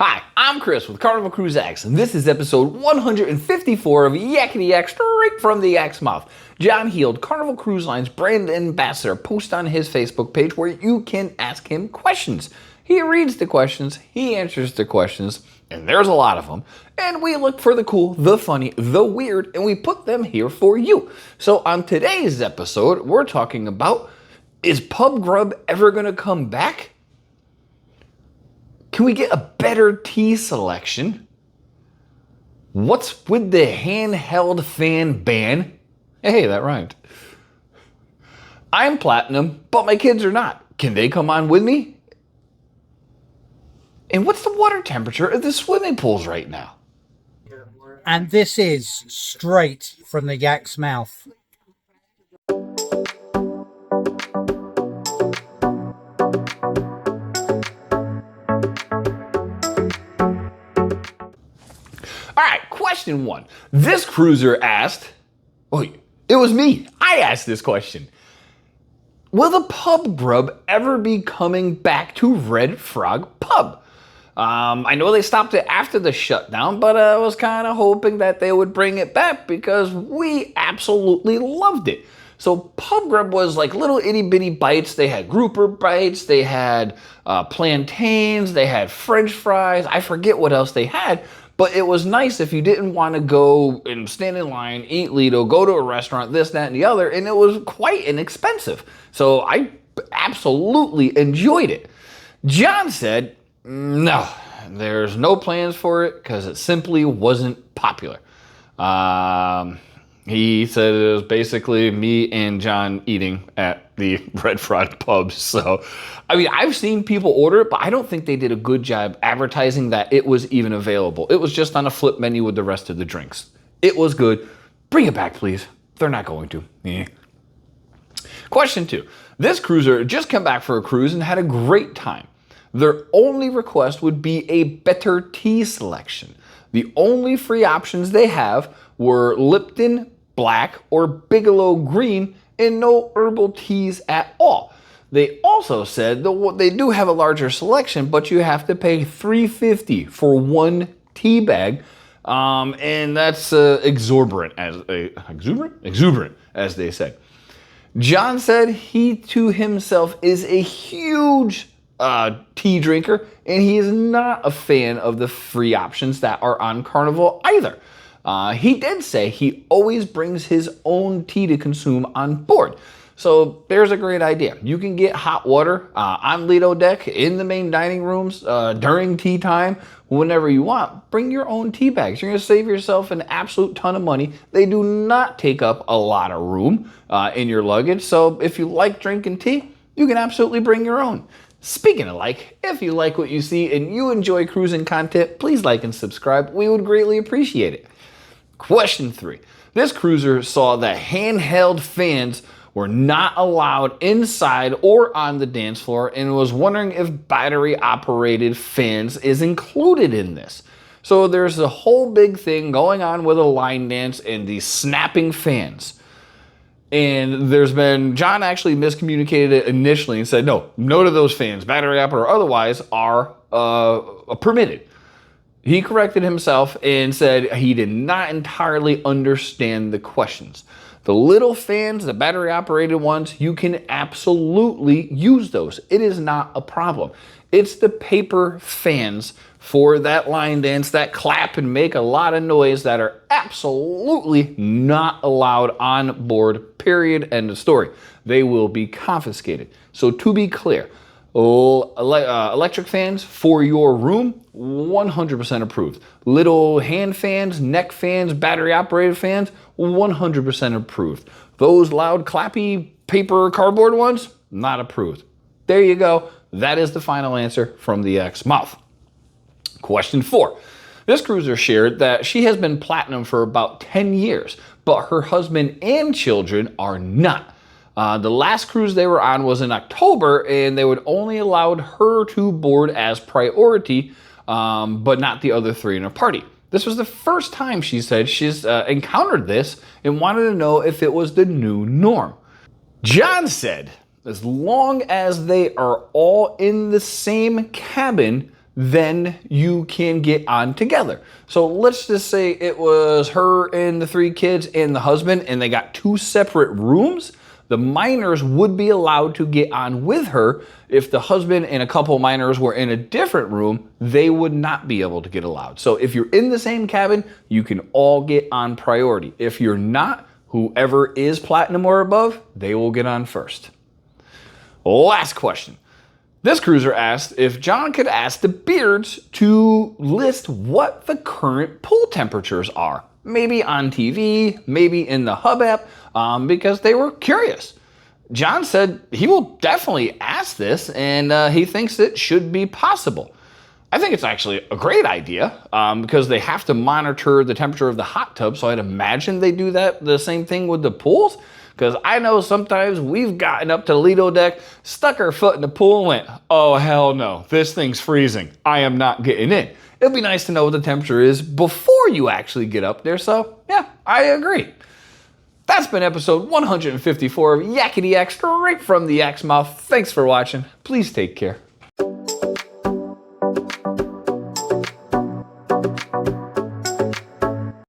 Hi, I'm Chris with Carnival Cruise X, and this is episode 154 of Yakety-Yak, straight from the Yak's mouth. John Heald, Carnival Cruise Line's brand ambassador, posts on his Facebook page where you can ask him questions. He reads the questions, he answers the questions, and there's a lot of them, and we look for the cool, the funny, the weird, and we put them here for you. So on today's episode, we're talking about, is Pub Grub ever going to come back? Can we get a better tea selection? What's with the handheld fan ban? Hey, that rhymed. I'm platinum, but my kids are not. Can they come on with me? And what's the water temperature of the swimming pools right now? And this is straight from the Yak's mouth. Question one. This cruiser asked, it was me. I asked this question. Will the Pub Grub ever be coming back to Red Frog Pub? I know they stopped it after the shutdown, but I was kind of hoping that they would bring it back because we absolutely loved it. So Pub Grub was like little itty bitty bites. They had grouper bites, they had plantains, they had French fries. I forget what else they had. But it was nice if you didn't want to go and stand in line, eat Lido, go to a restaurant, this, that, and the other, and it was quite inexpensive. So I absolutely enjoyed it. John said, no, there's no plans for it because it simply wasn't popular. He said it was basically me and John eating at the Red Frog Pub. So, I mean, I've seen people order it, but I don't think they did a good job advertising that it was even available. It was just on a flip menu with the rest of the drinks. It was good. Bring it back, please. They're not going to. Question two. This cruiser just came back for a cruise and had a great time. Their only request would be a better tea selection. The only free options they have were Lipton Black or Bigelow Green and no herbal teas at all. They also said that they do have a larger selection, but you have to pay $3.50 for one tea bag, and that's exuberant, as they say. John said he to himself is a huge tea drinker, and he is not a fan of the free options that are on Carnival either. He did say he always brings his own tea to consume on board. So there's a great idea. You can get hot water on Lido deck, in the main dining rooms, during tea time, whenever you want. Bring your own tea bags. You're going to save yourself an absolute ton of money. They do not take up a lot of room in your luggage. So if you like drinking tea, you can absolutely bring your own. Speaking of like, if you like what you see and you enjoy cruising content, please like and subscribe. We would greatly appreciate it. Question three. This cruiser saw that handheld fans were not allowed inside or on the dance floor and was wondering if battery-operated fans is included in this. So there's a whole big thing going on with a line dance and these snapping fans. And John actually miscommunicated it initially and said, no to those fans, battery operated or otherwise, are permitted. He corrected himself and said he did not entirely understand the questions. The little fans, the battery operated ones, you can absolutely use those. It is not a problem. It's the paper fans for that line dance that clap and make a lot of noise that are absolutely not allowed on board, period, end of story. They will be confiscated. So to be clear, electric fans for your room, 100% approved. Little hand fans, neck fans, battery operated fans, 100% approved. Those loud clappy paper cardboard ones, not approved. There you go. That is the final answer from the Yak's mouth. Question four. This cruiser shared that she has been platinum for about 10 years, but her husband and children are not. The last cruise they were on was in October, and they would only allowed her to board as priority, but not the other three in her party. This was the first time she said she's encountered this and wanted to know if it was the new norm. John said, as long as they are all in the same cabin, then you can get on together. So let's just say it was her and the 3 kids and the husband, and they got 2 separate rooms. The minors would be allowed to get on with her. If the husband and a couple minors were in a different room, they would not be able to get allowed. So if you're in the same cabin, you can all get on priority. If you're not, whoever is platinum or above, they will get on first. Last question. This cruiser asked if John could ask the Beards to list what the current pool temperatures are. Maybe on TV, maybe in the Hub app, because they were curious. John said he will definitely ask this, and he thinks it should be possible. I think it's actually a great idea, because they have to monitor the temperature of the hot tub, so I'd imagine they do that the same thing with the pools. Because I know sometimes we've gotten up to the Lido deck, stuck our foot in the pool and went, oh hell no, this thing's freezing. I am not getting in. It'd be nice to know what the temperature is before you actually get up there. So yeah, I agree. That's been episode 154 of Yakety-Yak, straight from the Yak's mouth. Thanks for watching. Please take care.